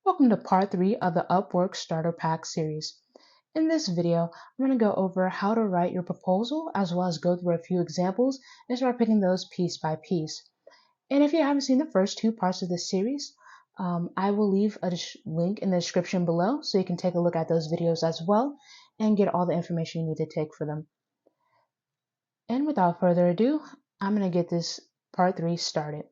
Welcome to part 3 of the Upwork Starter Pack series. In this video, I'm going to go over how to write your proposal as well as go through a few examples and start picking those piece by piece. And if you haven't seen the first two parts of this series, I will leave a link in the description below so you can take a look at those videos as well and get all the information you need to take for them. And without further ado, I'm going to get this part 3 started.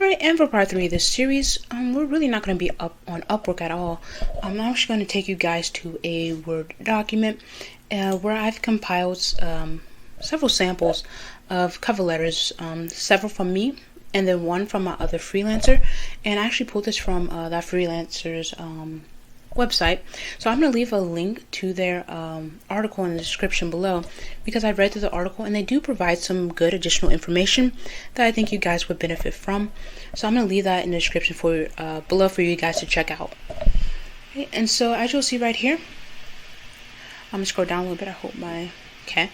Alright, and for part 3 of this series, we're really not going to be up on Upwork at all. I'm actually going to take you guys to a Word document where I've compiled several samples of cover letters, several from me and then one from my other freelancer. And I actually pulled this from that freelancer's website. So I'm going to leave a link to their article in the description below because I read through the article and they do provide some good additional information that I think you guys would benefit from. So I'm going to leave that in the description for below for you guys to check out. Okay, and so as you'll see right here, I'm going to scroll down a little bit. I hope my... Okay.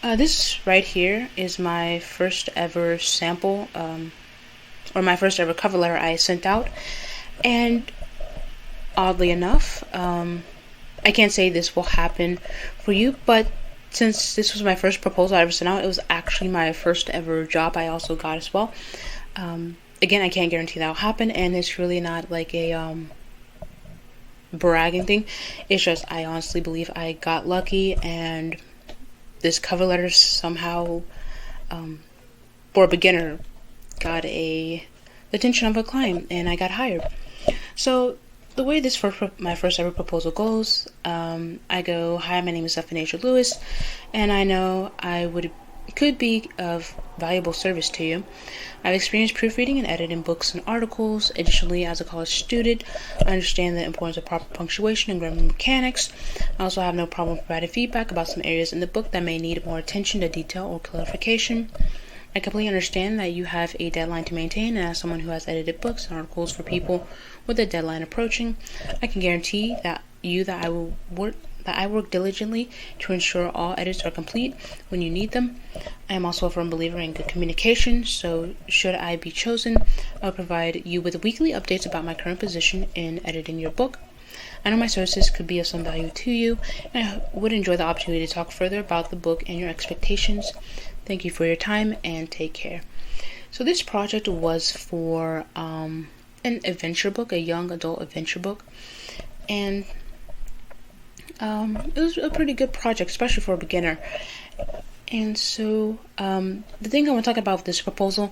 This right here is my first ever sample or my first ever cover letter I sent out. And oddly enough, I can't say this will happen for you, but since this was my first proposal I ever sent out, it was actually my first ever job I also got as well. Again, I can't guarantee that will happen, and it's really not like a bragging thing. It's just I honestly believe I got lucky, and this cover letter somehow, for a beginner, got the attention of a client, and I got hired. So the way this my first ever proposal goes, I go, "Hi, my name is Stephanie Lewis, and I know could be of valuable service to you. I've experienced proofreading and editing books and articles. Additionally, as a college student, I understand the importance of proper punctuation and grammar mechanics. I also have no problem providing feedback about some areas in the book that may need more attention to detail or clarification. I completely understand that you have a deadline to maintain, and as someone who has edited books and articles for people with a deadline approaching, I can guarantee that I work diligently to ensure all edits are complete when you need them. I am also a firm believer in good communication, so should I be chosen, I'll provide you with weekly updates about my current position in editing your book. I know my services could be of some value to you, and I would enjoy the opportunity to talk further about the book and your expectations. Thank you for your time and take care." So this project was for an adventure book, a young adult adventure book, and it was a pretty good project, especially for a beginner. And so the thing I want to talk about with this proposal,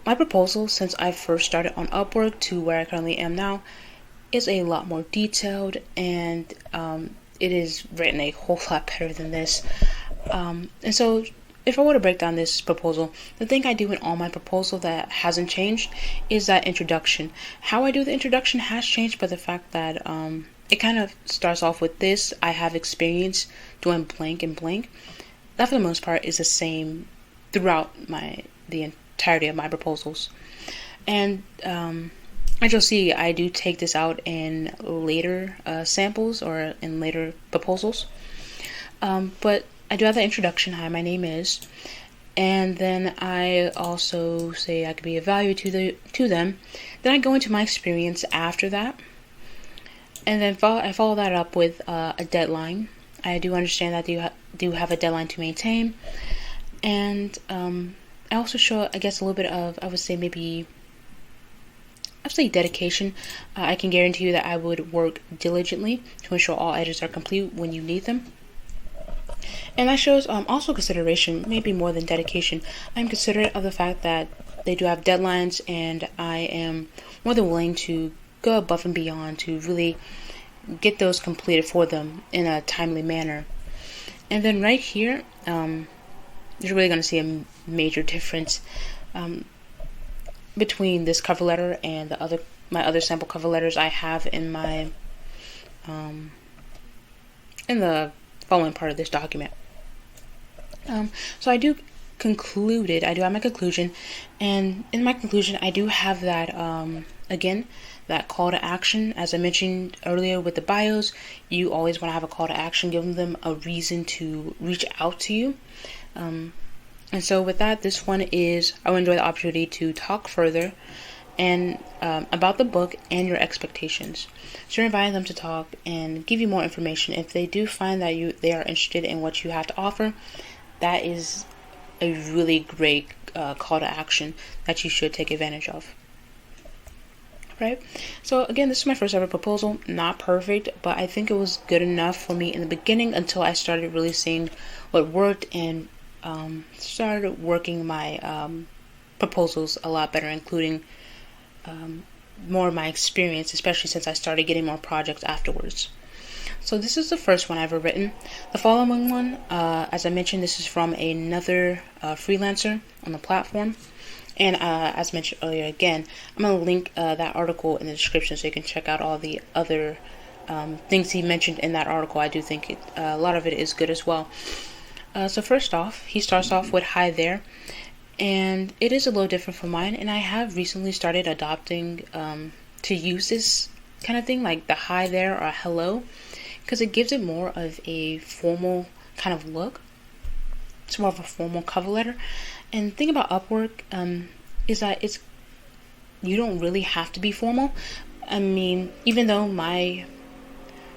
my proposal since I first started on Upwork to where I currently am now, is a lot more detailed, and it is written a whole lot better than this. And so if I were to break down this proposal, the thing I do in all my proposal that hasn't changed is that introduction. How I do the introduction has changed, but the fact that it kind of starts off with this: I have experience doing blank and blank. That for the most part is the same throughout the entirety of my proposals. And as you'll see, I do take this out in later samples or in later proposals. But I do have the introduction, "Hi, my name is," and then I also say I could be of value to them. Then I go into my experience after that, and then I follow that up with a deadline. I do understand that you do have a deadline to maintain, and I also show, I guess, a little bit of, I would say dedication. I can guarantee you that I would work diligently to ensure all edits are complete when you need them. And that shows also consideration, maybe more than dedication. I'm considerate of the fact that they do have deadlines, and I am more than willing to go above and beyond to really get those completed for them in a timely manner. And then right here, you're really going to see a major difference between this cover letter and my other sample cover letters I have in my in the following part of this document. So I do have my conclusion, and in my conclusion I do have that again, that call to action. As I mentioned earlier with the bios, you always want to have a call to action, giving them a reason to reach out to you. And so with that, this one is, I would enjoy the opportunity to talk further and about the book and your expectations. So you're inviting them to talk and give you more information. If they do find that they are interested in what you have to offer, that is a really great call to action that you should take advantage of. Right? So again, this is my first ever proposal. Not perfect, but I think it was good enough for me in the beginning until I started really seeing what worked and started working my proposals a lot better, including more of my experience, especially since I started getting more projects afterwards. So this is the first one I've ever written. The following one, as I mentioned, this is from another freelancer on the platform. And as mentioned earlier, again, I'm going to link that article in the description so you can check out all the other things he mentioned in that article. I do think a lot of it is good as well. So first off, he starts off with "Hi there." And it is a little different from mine, and I have recently started adopting to use this kind of thing, like the "hi there" or "hello," because it gives it more of a formal kind of look. It's more of a formal cover letter. And the thing about Upwork is that you don't really have to be formal. I mean, even though my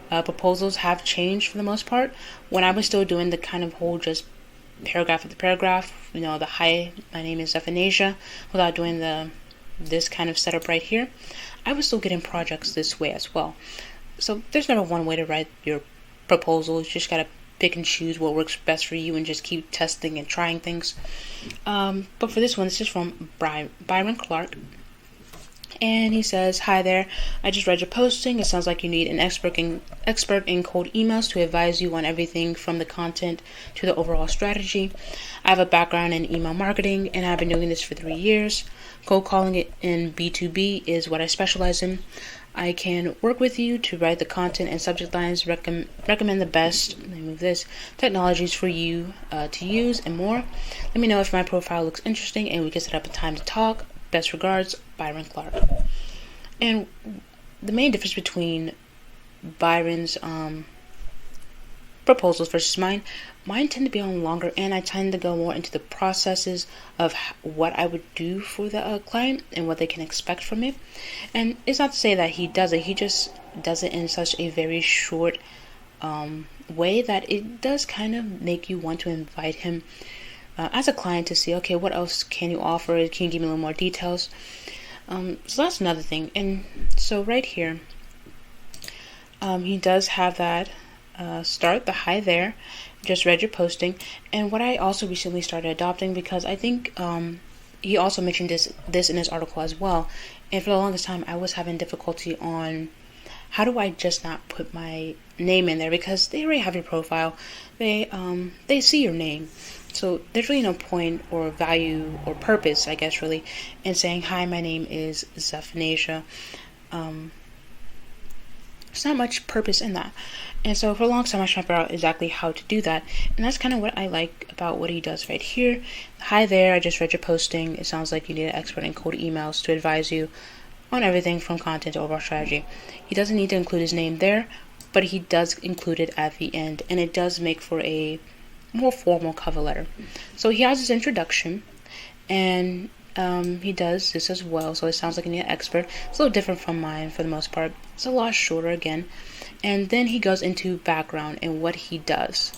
proposals have changed for the most part, when I was still doing the kind of whole just paragraph after paragraph, the "hi, my name is Zephanasia," without doing this kind of setup right here, I was still getting projects this way as well. So there's never one way to write your proposal. You just gotta pick and choose what works best for you and just keep testing and trying things. But for this one, this is from Byron Clark. And he says, "Hi there, I just read your posting. It sounds like you need an expert in cold emails to advise you on everything from the content to the overall strategy. I have a background in email marketing and I've been doing this for 3 years. Cold calling it in B2B is what I specialize in. I can work with you to write the content and subject lines, recommend the best, let me move this, technologies for you to use and more. Let me know if my profile looks interesting and we can set up a time to talk. Best regards, Byron Clark." And the main difference between Byron's proposals versus mine tend to be on longer, and I tend to go more into the processes of what I would do for the client and what they can expect from it. And it's not to say that he does it, he just does it in such a very short way that it does kind of make you want to invite him as a client to see, okay, what else can you offer? Can you give me a little more details? So that's another thing. And so right here, he does have that start, the "hi there, just read your posting." And what I also recently started adopting, because I think he also mentioned this in his article as well, and for the longest time I was having difficulty on how do I just not put my name in there, because they already have your profile, they see your name. So there's really no point or value or purpose, I guess, really, in saying, "Hi, my name is Zephanasia." There's not much purpose in that. And so for a long time I was trying to figure out exactly how to do that. And that's kind of what I like about what he does right here. "Hi there, I just read your posting. It sounds like you need an expert in cold emails to advise you on everything from content to overall strategy." He doesn't need to include his name there, but he does include it at the end. And it does make for a more formal cover letter. So he has his introduction, and he does this as well. So it sounds like you need an expert. It's a little different from mine for the most part. It's a lot shorter again. And then he goes into background and what he does.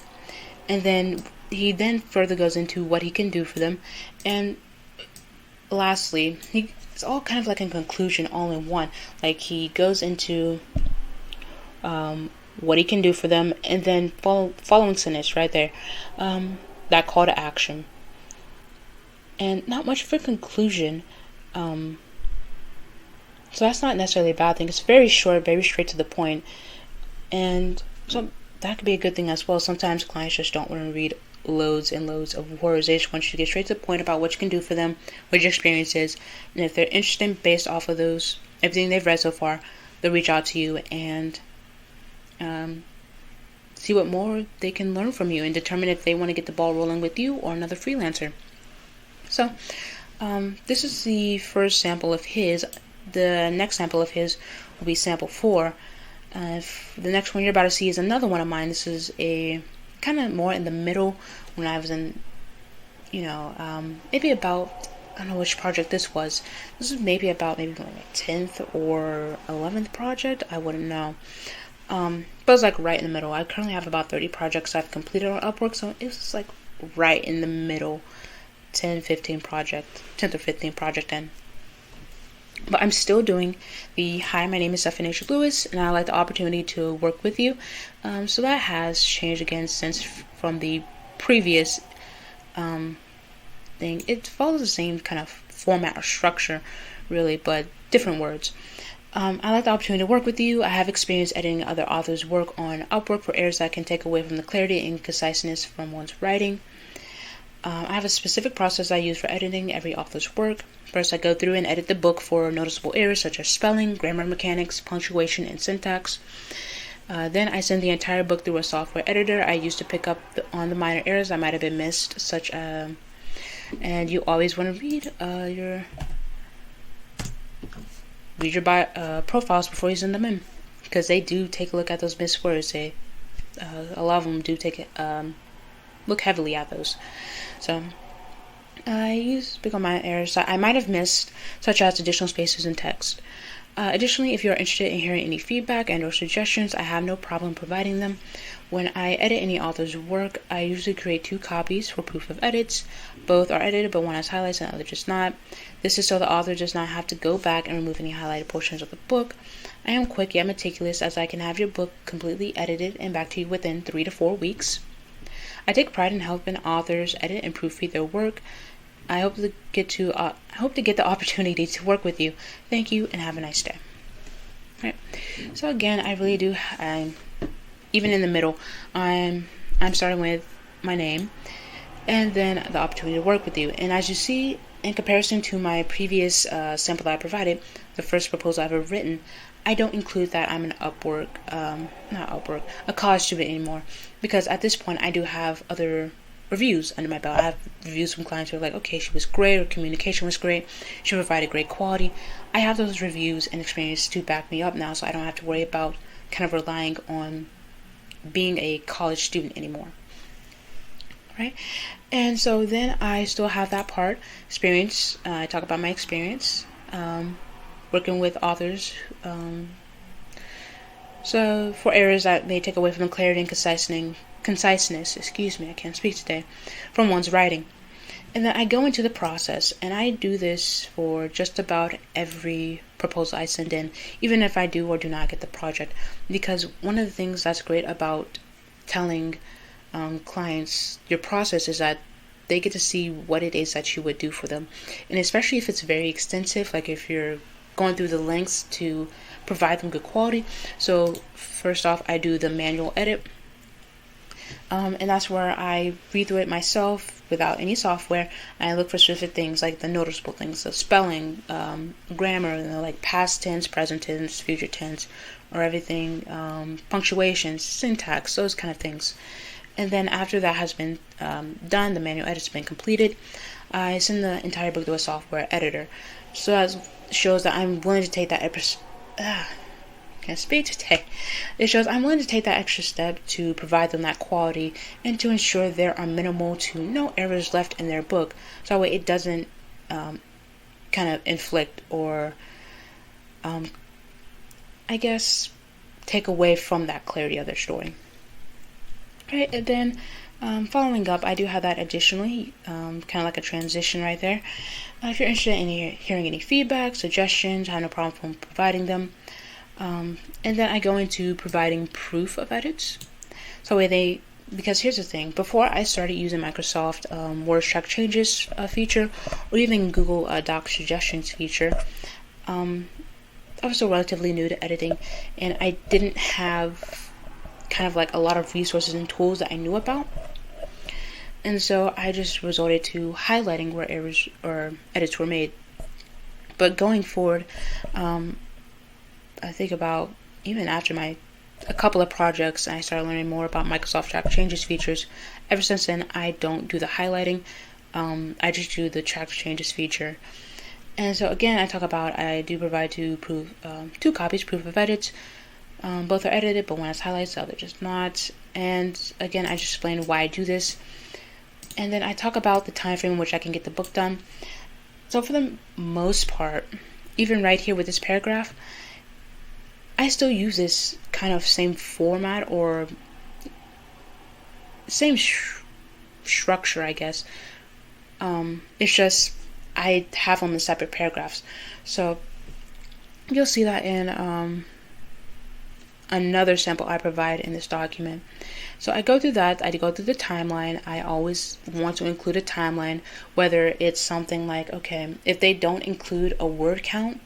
And then he further goes into what he can do for them. And lastly, it's all kind of like a conclusion all in one. Like he goes into what he can do for them, and then following sentence right there, that call to action. And not much of a conclusion. So that's not necessarily a bad thing. It's very short, very straight to the point. And so that could be a good thing as well. Sometimes clients just don't want to read loads and loads of words. They just want you to get straight to the point about what you can do for them, what your experience is. And if they're interested based off of those, everything they've read so far, they'll reach out to you and see what more they can learn from you and determine if they want to get the ball rolling with you or another freelancer. So this is the first sample of his. The next sample of his will be sample 4. The next one you're about to see is another one of mine. This is a kind of more in the middle when I was in maybe about, I don't know which project this was. This is maybe about maybe my 10th or 11th project. I wouldn't know. But it's like right in the middle. I currently have about 30 projects I've completed on Upwork, so it's like right in the middle, 10th or 15th project in. But I'm still doing the hi, my name is Stephanie Lewis, and I like the opportunity to work with you. So that has changed again since from the previous thing. It follows the same kind of format or structure, really, but different words. I like the opportunity to work with you. I have experience editing other authors' work on Upwork for errors that can take away from the clarity and conciseness from one's writing. I have a specific process I use for editing every author's work. First, I go through and edit the book for noticeable errors such as spelling, grammar mechanics, punctuation, and syntax. Then I send the entire book through a software editor I use to pick up on the minor errors that might have been missed, such and you always want to read your profiles before you send them in, because they do take a look at those missed words. A lot of them do look heavily at those. So I pick on minor errors that I might have missed, such as additional spaces in text. Additionally, if you're interested in hearing any feedback and or suggestions, I have no problem providing them. When I edit any author's work, I usually create 2 copies for proof of edits. Both are edited, but one has highlights and the other does not. This is so the author does not have to go back and remove any highlighted portions of the book. I am quick yet meticulous, as I can have your book completely edited and back to you within 3 to 4 weeks. I take pride in helping authors edit and proofread their work. I hope to get the opportunity to work with you. Thank you and have a nice day. All right. So again, I really do. Even in the middle, I'm starting with my name, and then the opportunity to work with you. And as you see, in comparison to my previous sample that I provided, the first proposal I've ever written, I don't include that I'm a college student anymore, because at this point I do have other reviews under my belt. I have reviews from clients who are like, okay, she was great, her communication was great, she provided great quality. I have those reviews and experience to back me up now, so I don't have to worry about kind of relying on being a college student anymore. Right? And so then I still have that part, experience. I talk about my experience working with authors. So for errors that may take away from the clarity and conciseness, I can't speak today, from one's writing. And then I go into the process, and I do this for just about every proposal I send in, even if I do or do not get the project, because one of the things that's great about telling clients your process is that they get to see what it is that you would do for them. And especially if it's very extensive, like if you're going through the lengths to provide them good quality. So first off, I do the manual edit. And that's where I read through it myself without any software. And I look for specific things like the noticeable things, so spelling, grammar, like past tense, present tense, future tense, or everything, punctuation, syntax, those kind of things. And then after that has been done, the manual edit's been completed, I send the entire book to a software editor. So that shows that I'm willing to take that can't speak today. It shows I'm willing to take that extra step to provide them that quality and to ensure there are minimal to no errors left in their book. So that way it doesn't kind of inflict or, I guess, take away from that clarity of their story. Right, and then following up, I do have that additionally, kind of like a transition right there. If you're interested in hearing any feedback, suggestions, I have no problem providing them. And then I go into providing proof of edits. So because here's the thing, before I started using Microsoft Word track changes feature, or even Google Doc suggestions feature, I was still relatively new to editing, and I didn't have kind of like a lot of resources and tools that I knew about. And so I just resorted to highlighting where errors or edits were made. But going forward, I think about even after a couple of projects, I started learning more about Microsoft Track Changes features. Ever since then, I don't do the highlighting. I just do the Track Changes feature. And so again, I do provide two copies, proof of edits. Both are edited, but one has highlights, the other just not. And again, I just explained why I do this. And then I talk about the time frame in which I can get the book done. So for the most part, even right here with this paragraph, I still use this kind of same format or same structure, I guess. It's just I have them in separate paragraphs. So you'll see that in another sample I provide in this document. So I go through that, I go through the timeline. I always want to include a timeline, whether it's something like, okay, if they don't include a word count,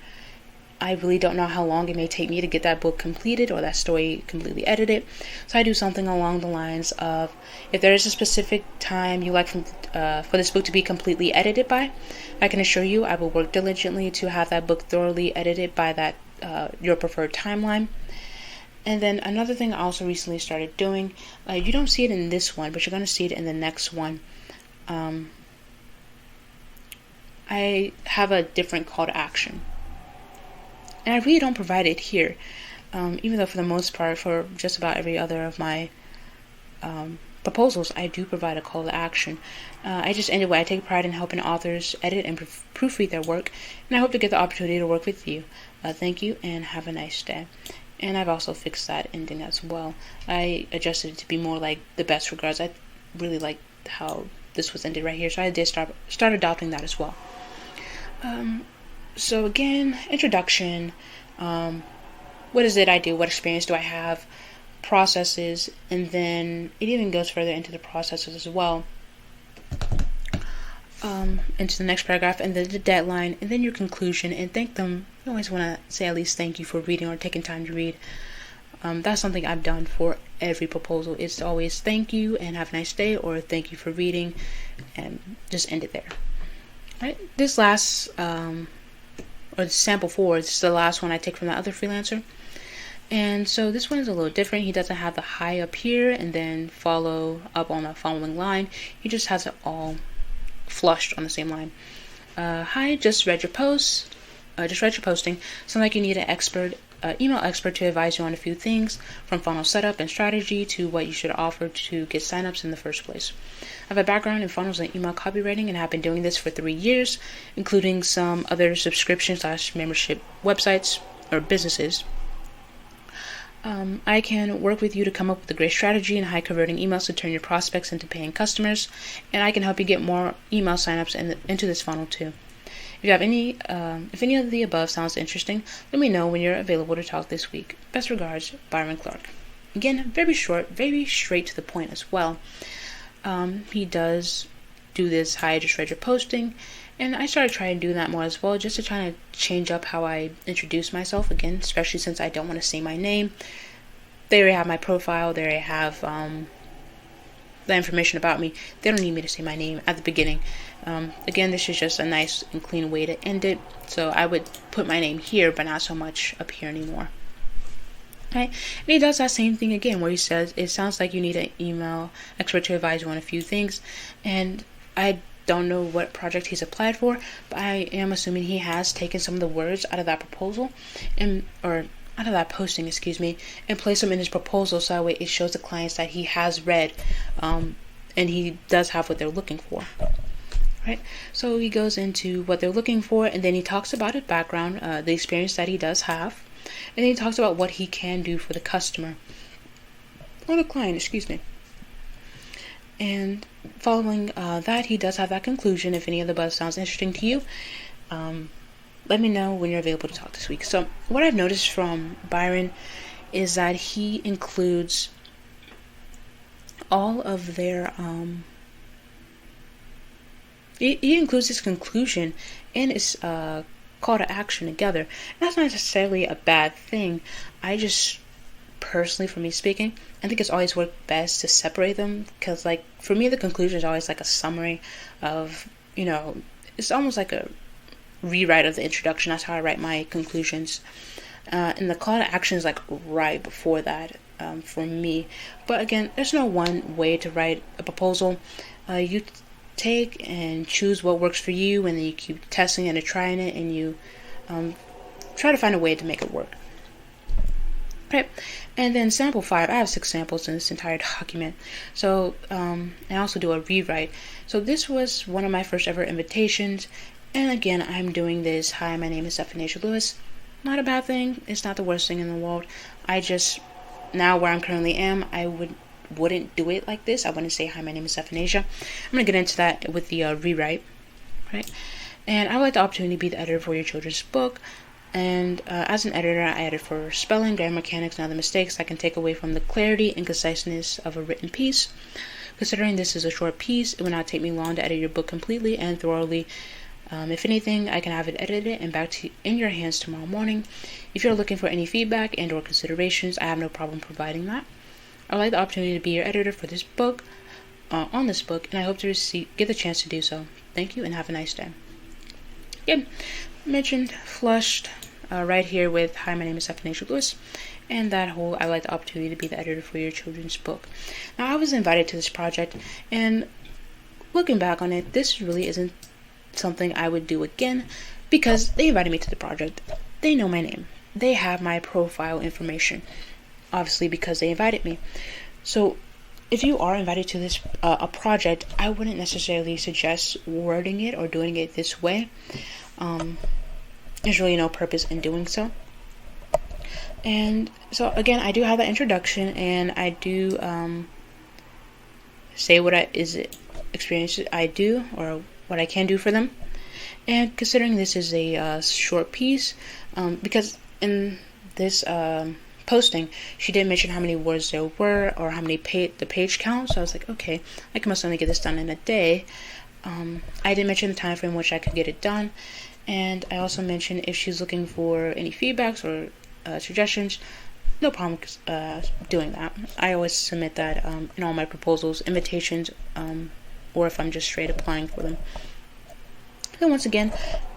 I really don't know how long it may take me to get that book completed or that story completely edited. So I do something along the lines of, if there is a specific time you like for this book to be completely edited by, I can assure you I will work diligently to have that book thoroughly edited by that your preferred timeline. And then another thing I also recently started doing, you don't see it in this one, but you're going to see it in the next one. I have a different call to action. And I really don't provide it here, even though for the most part, for just about every other of my proposals, I do provide a call to action. I just ended where I take pride in helping authors edit and proofread their work, and I hope to get the opportunity to work with you. Thank you, and have a nice day. And I've also fixed that ending as well. I adjusted it to be more like the best regards. I really liked how this was ended right here, so I did start adopting that as well. So again, introduction, what is it I do, what experience do I have, processes, and then it even goes further into the processes as well, into the next paragraph, and then the deadline, and then your conclusion, and thank them. You always want to say at least thank you for reading or taking time to read. That's something I've done for every proposal. It's always thank you and have a nice day, or thank you for reading, and just end it there. Right? This last or sample 4, this is the last one I take from the other freelancer. And so this one is a little different. He doesn't have the hi up here and then follow up on a following line. He just has it all flushed on the same line. Hi, just read your post. Just read your posting. Sounds like you need an expert, email expert to advise you on a few things, from funnel setup and strategy to what you should offer to get signups in the first place. I have a background in funnels and email copywriting and have been doing this for 3 years, including some other subscription/membership websites or businesses. I can work with you to come up with a great strategy and high converting emails to turn your prospects into paying customers, and I can help you get more email signups into this funnel too. If you have if any of the above sounds interesting, let me know when you're available to talk this week. Best regards, Byron Clark. Again, very short, very straight to the point as well. He does do this hi, I just read your posting, and I started trying to do that more as well, just to try to change up how I introduce myself again, especially since I don't want to say my name. They already have my profile, they already have the information about me. They don't need me to say my name at the beginning. Again, this is just a nice and clean way to end it, so I would put my name here, but not so much up here anymore. Right? And he does that same thing again, where he says, it sounds like you need an email expert to advise you on a few things, and I don't know what project he's applied for, but I am assuming he has taken some of the words out of that proposal, or out of that posting, and placed them in his proposal, so that way it shows the clients that he has read, and he does have what they're looking for. Right? So he goes into what they're looking for, and then he talks about his background, the experience that he does have, and then he talks about what he can do for the customer, or the client, And following that, he does have that conclusion. If any of the above sounds interesting to you, let me know when you're available to talk this week. So what I've noticed from Byron is that he includes all of their he includes his conclusion and his call to action together. And that's not necessarily a bad thing. I just personally, for me speaking, I think it's always worked best to separate them, because like for me the conclusion is always like a summary of, it's almost like a rewrite of the introduction. That's how I write my conclusions, and the call to action is like right before that, for me. But again, there's no one way to write a proposal. You take and choose what works for you, and then you keep testing and trying it, and you try to find a way to make it work. Right, and then sample 5, I have 6 samples in this entire document. So I also do a rewrite. So this was one of my first ever invitations, and again, I'm doing this. Hi, my name is Stephanie Lewis. Not a bad thing. It's not the worst thing in the world. I just, now where I'm currently am, I wouldn't do it like this. I wouldn't say, hi, my name is Stephanie. I'm going to get into that with the rewrite, right? And I would like the opportunity to be the editor for your children's book. And as an editor, I edit for spelling, grammar mechanics, and other mistakes I can take away from the clarity and conciseness of a written piece. Considering this is a short piece, it will not take me long to edit your book completely and thoroughly. If anything, I can have it edited and back to in your hands tomorrow morning. If you're looking for any feedback and or considerations, I have no problem providing that. I would like the opportunity to be your editor for this book, on this book, and I hope to get the chance to do so. Thank you and have a nice day. Again, mentioned, flushed, right here with, hi, my name is Stephanie Lewis, and that whole, I like the opportunity to be the editor for your children's book. Now, I was invited to this project, and looking back on it, this really isn't something I would do again, because they invited me to the project. They know my name. They have my profile information, obviously because they invited me. So, if you are invited to this a project, I wouldn't necessarily suggest wording it or doing it this way. There's really no purpose in doing so. And so again, I do have that introduction, and I do say what experience I do or what I can do for them. And considering this is a short piece, because in this posting, she didn't mention how many words there were or how many the page count. So I was like, okay, I can most only get this done in a day. I didn't mention the time frame in which I could get it done. And I also mentioned if she's looking for any feedbacks or suggestions, no problem doing that. I always submit that in all my proposals, invitations, or if I'm just straight applying for them. Then once again,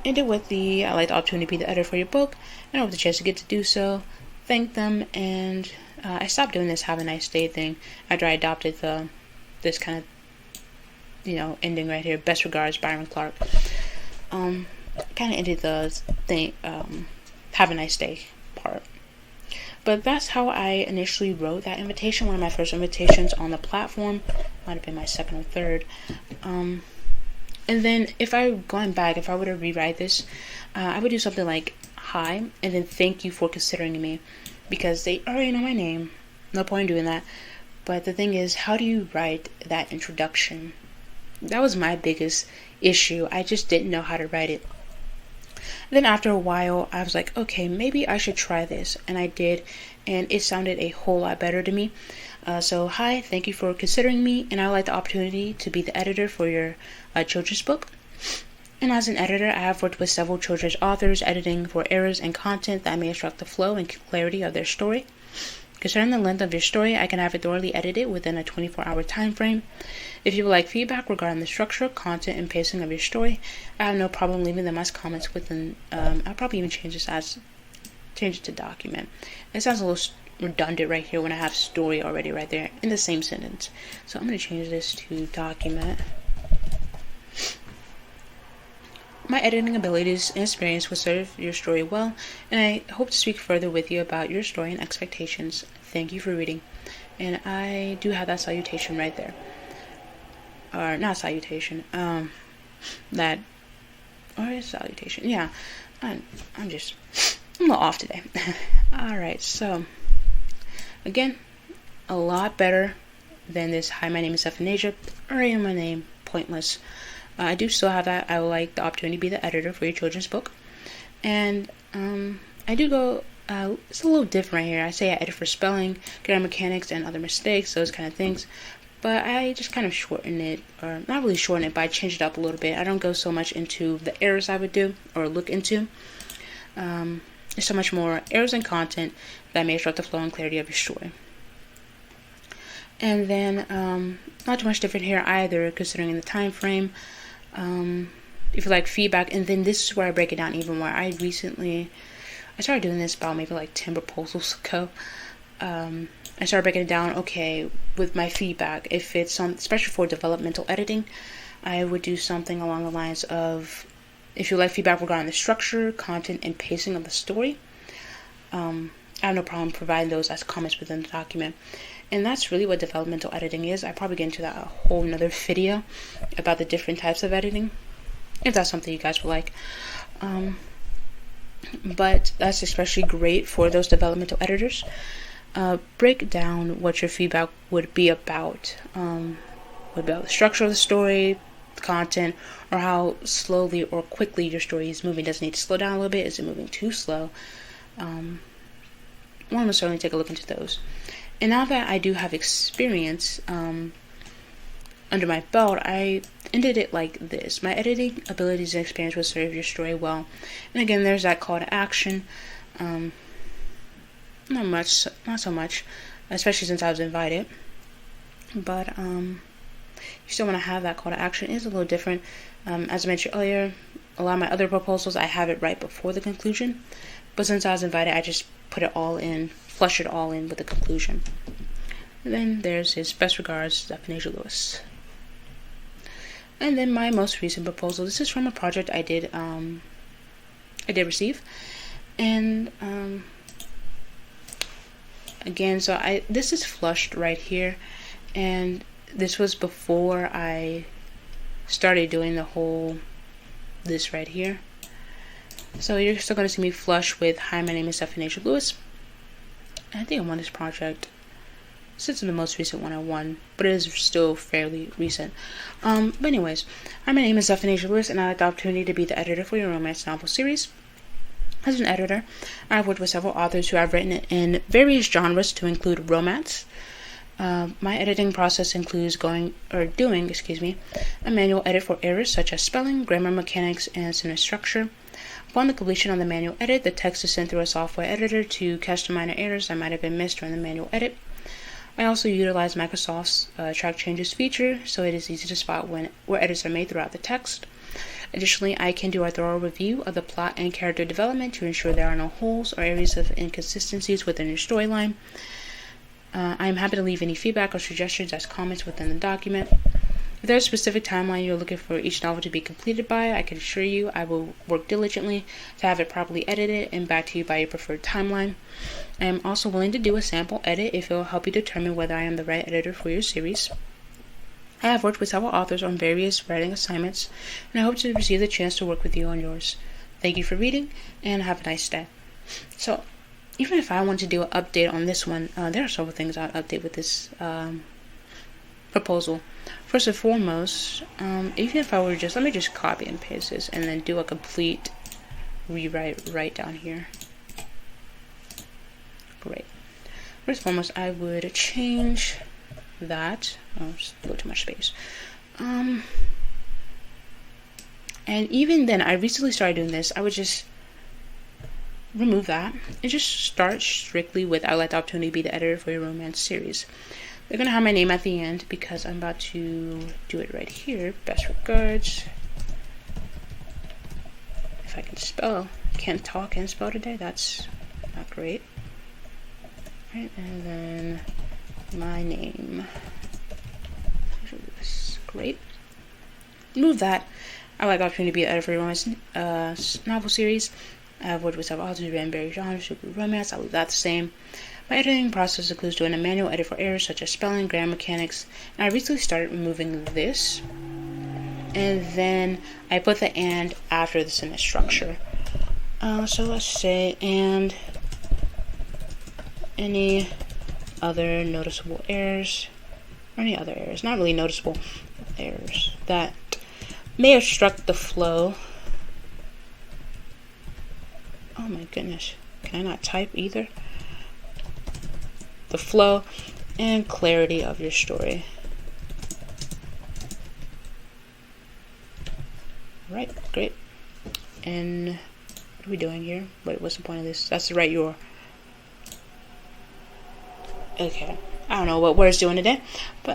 ended with I like the opportunity to be the editor for your book, and I hope the chance to get to do so. Thank them, and I stopped doing this have a nice day thing after I adopted this kind of, ending right here. Best regards, Byron Clark. Kind of ended the thing, have a nice day part. But that's how I initially wrote that invitation, one of my first invitations on the platform. Might have been my second or third. And then if I were to rewrite this, I would do something like, hi, and then thank you for considering me, because they already know my name. No point in doing that. But the thing is, how do you write that introduction? That was my biggest issue. I just didn't know how to write it. Then after a while, I was like, okay, maybe I should try this. And I did, and it sounded a whole lot better to me. So, hi, thank you for considering me, and I would like the opportunity to be the editor for your children's book. And as an editor, I have worked with several children's authors, editing for errors and content that may obstruct the flow and clarity of their story. Concerning the length of your story, I can have it thoroughly edited within a 24-hour time frame. If you would like feedback regarding the structure, content, and pacing of your story, I have no problem leaving them as comments within. I'll probably even change it to document. It sounds a little redundant right here when I have story already right there in the same sentence. So I'm going to change this to document. My editing abilities and experience will serve your story well, and I hope to speak further with you about your story and expectations. Thank you for reading. And I do have that salutation right there. Or not salutation. That, or is salutation? Yeah. I'm a little off today. Alright, so again, a lot better than this, hi, my name is Stephanie, already in my name, pointless. I do still have that. I would like the opportunity to be the editor for your children's book. And I do go, it's a little different here. I say I edit for spelling, grammar mechanics, and other mistakes, those kind of things. But I just kind of shorten it, or not really shorten it, but I change it up a little bit. I don't go so much into the errors I would do or look into. There's so much more errors in content that may obstruct the flow and clarity of your story. And then, not too much different here either, considering the time frame. If you like feedback, and then this is where I break it down even more. I started doing this about maybe like 10 proposals ago. I started breaking it down, okay, with my feedback. If it's especially for developmental editing, I would do something along the lines of, if you like feedback regarding the structure, content, and pacing of the story, I have no problem providing those as comments within the document. And that's really what developmental editing is. I probably get into that a whole nother video about the different types of editing, if that's something you guys would like. But that's especially great for those developmental editors. Break down what your feedback would be about. About the structure of the story, the content, or how slowly or quickly your story is moving. Does it need to slow down a little bit? Is it moving too slow? We'll most certainly take a look into those. And now that I do have experience under my belt, I ended it like this. My editing abilities and experience will serve your story well. And again, there's that call to action. Not so much, especially since I was invited. But you still want to have that call to action. It is a little different. As I mentioned earlier, a lot of my other proposals, I have it right before the conclusion. But since I was invited, I just put it all in, flush it all in with the conclusion. And then there's his best regards, Stephen Lewis. And then my most recent proposal. This is from a project I did receive. And again, so this is flushed right here, and this was before I started doing the whole this right here. So you're still going to see me flush with, hi, my name is Stephen Lewis. I think I won this project. Since the most recent one I won, but it is still fairly recent. But anyways, hi, my name is Stephen Lewis, and I had the opportunity to be the editor for your romance novel series. As an editor, I've worked with several authors who have written in various genres to include romance. My editing process includes doing a manual edit for errors such as spelling, grammar mechanics, and sentence structure. Upon the completion of the manual edit, the text is sent through a software editor to catch the minor errors that might have been missed during the manual edit. I also utilize Microsoft's track changes feature, so it is easy to spot where edits are made throughout the text. Additionally, I can do a thorough review of the plot and character development to ensure there are no holes or areas of inconsistencies within your storyline. I am happy to leave any feedback or suggestions as comments within the document. If there is a specific timeline you're looking for each novel to be completed by, I can assure you I will work diligently to have it properly edited and back to you by your preferred timeline. I am also willing to do a sample edit if it will help you determine whether I am the right editor for your series. I have worked with several authors on various writing assignments, and I hope to receive the chance to work with you on yours. Thank you for reading, and have a nice day. So, even if I want to do an update on this one, there are several things I'll update with this proposal. First and foremost, even if I were let me just copy and paste this and then do a complete rewrite right down here. Great. First and foremost, I would change that. Oh, just a little too much space. And even then, I recently started doing this. I would just remove that and just start strictly with, I would like the opportunity to be the editor for your romance series. They're going to have my name at the end because I'm about to do it right here. Best regards. If I can spell, can't talk and spell today, that's not great. Right, and then my name. Great. Move that. I would like the opportunity to be the editor for your romance novel series. I've worked with several authors who ran various genres, romance. I'll leave that the same. My editing process includes doing a manual edit for errors such as spelling, grammar mechanics, and I recently started removing this. And then I put the and after the sentence structure. So let's say, and any other noticeable errors, or any other errors, not really noticeable errors, that may obstruct the flow. Oh my goodness, can I not type either? The flow and clarity of your story. Right, great. And what are we doing here? Wait, what's the point of this? That's the right URL. Okay, I don't know what Word's doing today.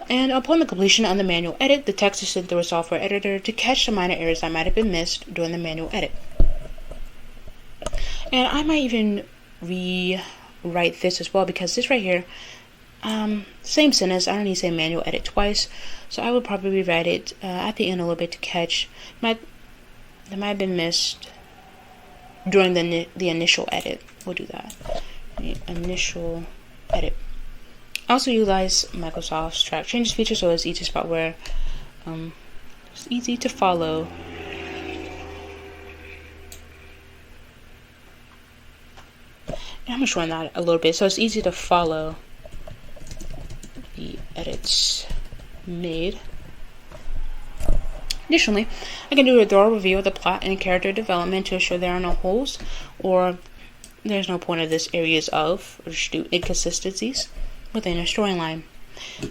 And upon the completion of the manual edit, the text is sent through a software editor to catch the minor errors that might have been missed during the manual edit. And I might even rewrite this as well, because this right here, same sentence, I don't need to say manual edit twice, so I would probably rewrite it at the end a little bit to catch that might have been missed during the initial edit. We'll do that. the initial edit. I also utilize Microsoft's track changes feature, so it's easy spot where it's easy to follow. And I'm gonna shorten that a little bit so it's easy to follow the edits made. Additionally, I can do a thorough review of the plot and character development to ensure there are no holes or there's no point of this areas of or just do inconsistencies within a storyline.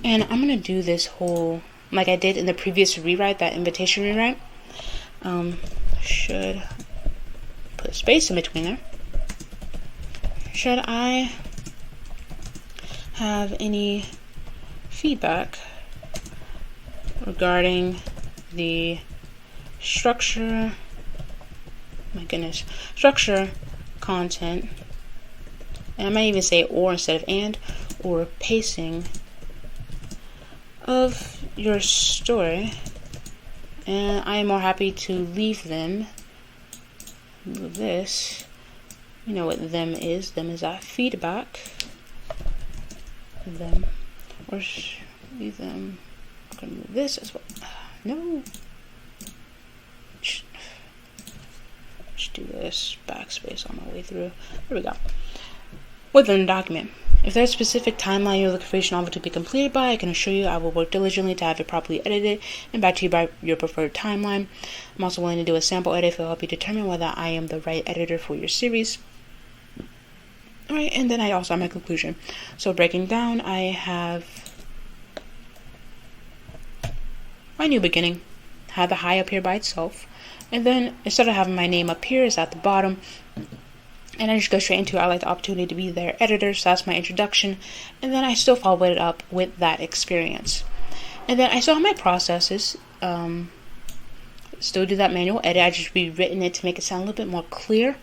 And I'm going to do this whole, like I did in the previous rewrite, that invitation rewrite. Should put a space in between there. Should I have any feedback regarding the structure, structure, content, and I might even say or instead of and, or pacing of your story, and I am more happy to leave them. Move this. You know what them is. Them is that feedback. Them. Or leave them. I'm gonna move this as well. No. Just do this. Backspace on my way through. There we go. Within the document. If there's a specific timeline you're looking for each novel to be completed by, I can assure you I will work diligently to have it properly edited and back to you by your preferred timeline. I'm also willing to do a sample edit if it will help you determine whether I am the right editor for your series. Alright, and then I also have my conclusion. So breaking down, I have my new beginning. Have the high up here by itself. And then instead of having my name up here, it's at the bottom. And I just go straight into I like the opportunity to be their editor, so that's my introduction. And then I still follow it up with that experience. And then I still have my processes. Still do that manual edit. I just rewritten it to make it sound a little bit more clear.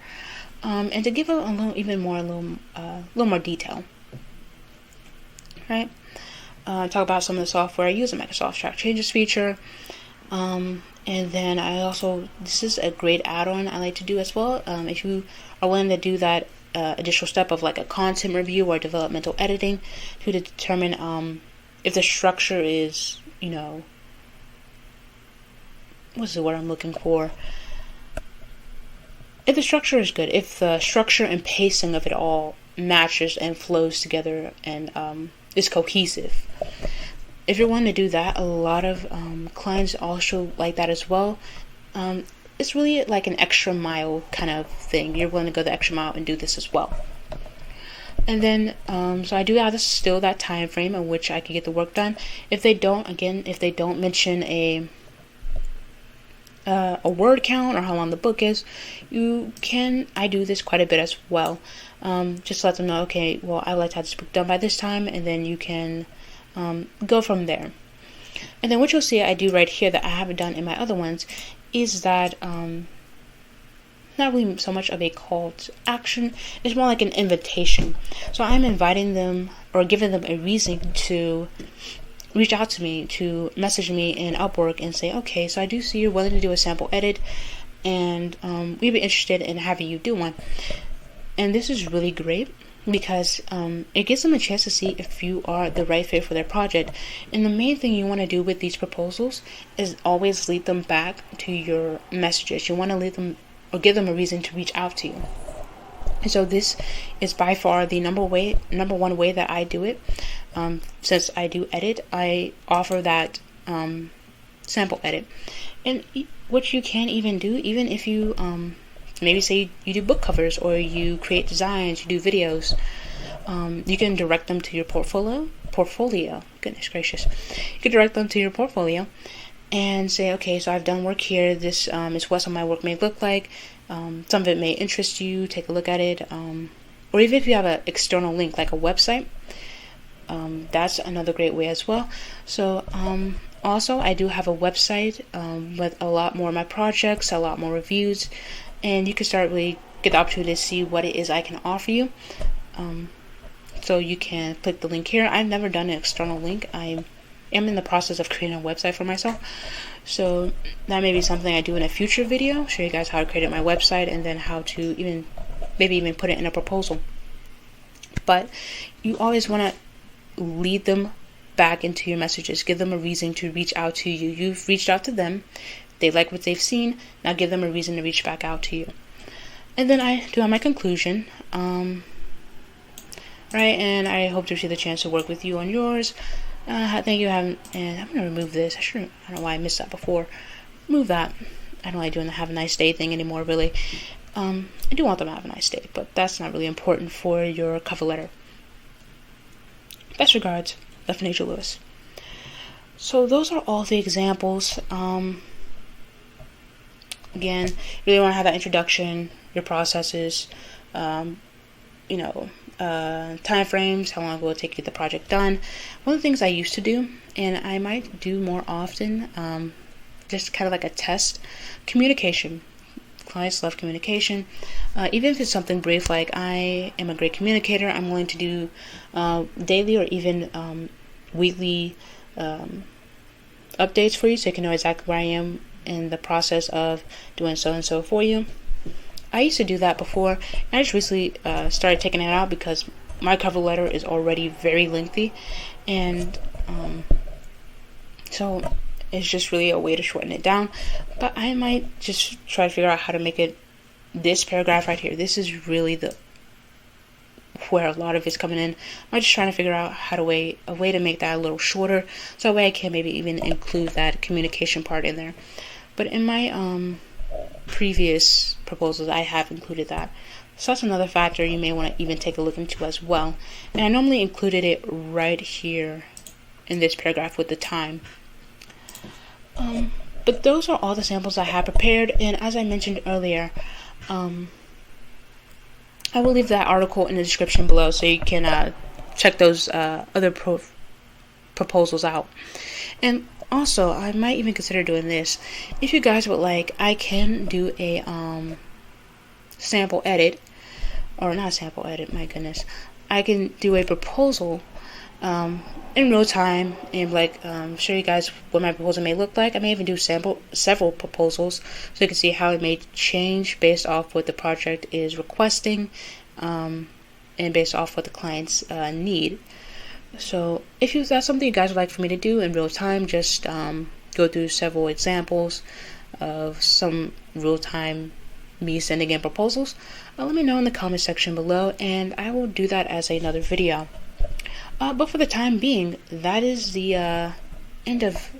And to give it a little more detail. Right? Talk about some of the software I use, the Microsoft Track Changes feature. And then I also, this is a great add-on I like to do as well. If you are willing to do that additional step of like a content review or developmental editing to determine if the structure is, you know, what's the word I'm looking for? If the structure is good, if the structure and pacing of it all matches and flows together and is cohesive. If you're wanting to do that, a lot of clients also like that as well. It's really like an extra mile kind of thing. You're willing to go the extra mile and do this as well. And then, so I do have still that time frame in which I can get the work done. If they don't mention a word count or how long the book is, I do this quite a bit as well. Just let them know, okay, well, I would like to have this book done by this time, and then you can go from there. And then what you'll see I do right here that I haven't done in my other ones is that not really so much of a call to action, it's more like an invitation. So I'm inviting them or giving them a reason to reach out to me, to message me in Upwork and say, okay, so I do see you're willing to do a sample edit and we'd be interested in having you do one. And this is really great because it gives them a chance to see if you are the right fit for their project. And the main thing you want to do with these proposals is always lead them back to your messages. You want to lead them or give them a reason to reach out to you. And so this is by far the number one way that I do it. Since I do edit, I offer that sample edit. And what you can even do, even if you maybe say you do book covers or you create designs, you do videos, you can direct them to your portfolio. Goodness gracious. You can direct them to your portfolio and say, okay, so I've done work here. This is what some of my work may look like. Some of it may interest you. Take a look at it. Or even if you have an external link, like a website, that's another great way as well. So also, I do have a website with a lot more of my projects, a lot more reviews, and you can start really get the opportunity to see what it is I can offer you. So you can click the link here. I've never done an external link. I am in the process of creating a website for myself. So that may be something I do in a future video. Show you guys how to create my website and then how to even put it in a proposal. But you always want to lead them back into your messages. Give them a reason to reach out to you. You've reached out to them. They like what they've seen. Now give them a reason to reach back out to you. And then I do have my conclusion. Right, and I hope to receive the chance to work with you on yours. Thank you, and I'm gonna remove this. I don't know why I missed that before. Remove that. I don't like doing the have a nice day thing anymore, really. I do want them to have a nice day, but that's not really important for your cover letter. Best regards, Beth Nature Lewis. So those are all the examples. Again, you really want to have that introduction, your processes, time frames, how long will it take to get the project done. One of the things I used to do, and I might do more often, just kind of like a test, communication. Clients love communication. Even if it's something brief, like I am a great communicator, I'm willing to do daily or even weekly updates for you, so you can know exactly where I am in the process of doing so and so for you. I used to do that before, and I just recently started taking it out because my cover letter is already very lengthy, and so it's just really a way to shorten it down. But I might just try to figure out how to make it, this paragraph right here, this is really where a lot of it's coming in. I'm just trying to figure out a way to make that a little shorter, so that way I can maybe even include that communication part in there. But in my previous proposals, I have included that. So that's another factor you may want to even take a look into as well. And I normally included it right here in this paragraph with the time. But those are all the samples I have prepared, and as I mentioned earlier, I will leave that article in the description below so you can check those other proposals out. And also, I might even consider doing this. If you guys would like, I can do a sample edit, or not sample edit, my goodness. I can do a proposal in real time and show you guys what my proposal may look like. I may even do several proposals so you can see how it may change based off what the project is requesting and based off what the clients need. So if that's something you guys would like for me to do in real time, just go through several examples of some real time me sending in proposals, let me know in the comment section below, and I will do that as another video. But for the time being, that is the end of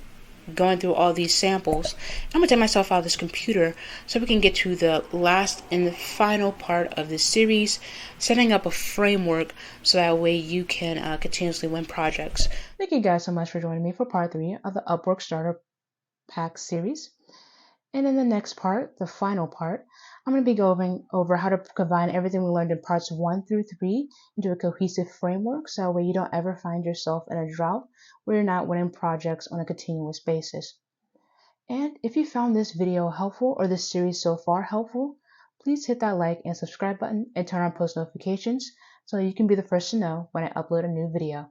going through all these samples. I'm going to take myself out of this computer so we can get to the last and the final part of this series, setting up a framework so that way you can continuously win projects. Thank you guys so much for joining me for part 3 of the Upwork Starter Pack series. And in the next part, the final part, I'm going to be going over how to combine everything we learned in parts 1 through 3 into a cohesive framework so that way you don't ever find yourself in a drought where you're not winning projects on a continuous basis. And if you found this video helpful or this series so far helpful, please hit that like and subscribe button and turn on post notifications so you can be the first to know when I upload a new video.